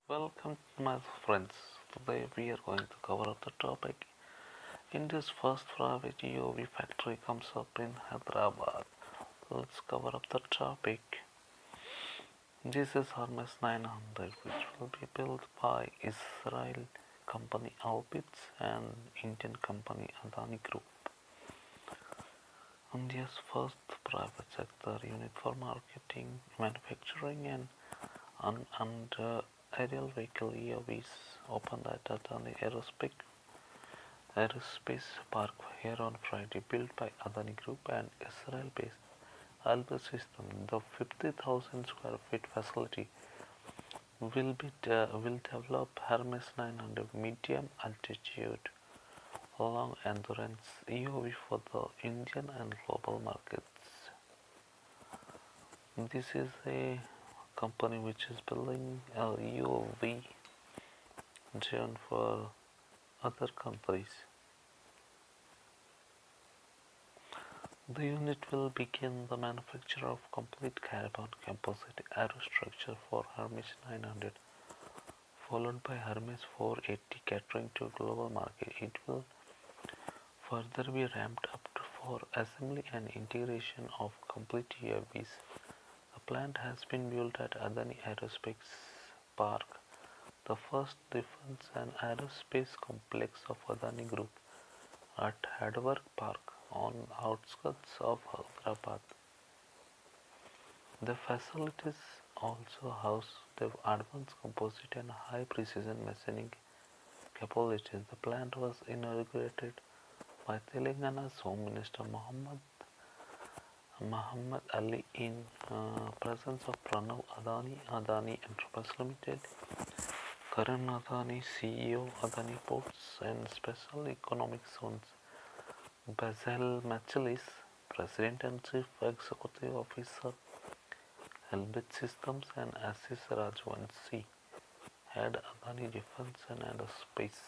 Welcome, my friends. Today we are going to cover the topic. India's first private UAV factory comes up in Hyderabad. Let's cover up the topic. This is Hermes 900, which will be built by Israel company Albits and Indian company Adani Group. India's first private sector unit for marketing, manufacturing, and unmanned aerial vehicle UAVs opened at Adani Aerospace Park here on Friday, built by Adani Group and Israel-based Albert System. The 50,000 square feet facility will develop Hermes 900 medium altitude long endurance UAV for the Indian and global markets. This is a company which is building a UAV drone for other countries. The unit will begin the manufacture of complete carbon composite aerostructure for Hermes 900, followed by Hermes 480 catering to global market. It will further be ramped up for assembly and integration of complete UAVs. The plant has been built at Adani Aerospace Park, the first defense and aerospace complex of Adani Group, at Hyderabad Park on outskirts of Hyderabad. The facilities also house the advanced composite and high precision machining capabilities. The plant was inaugurated by Telangana's Home Minister Muhammad Ali in presence of Pranav Adani, Adani Enterprises Limited, Karan Adani, CEO, Adani Ports and Special Economic Zones, Basil Machelis, President and Chief Executive Officer, Helmet Systems, and Assis Rajwanshi, Head Adani Defense and Aerospace.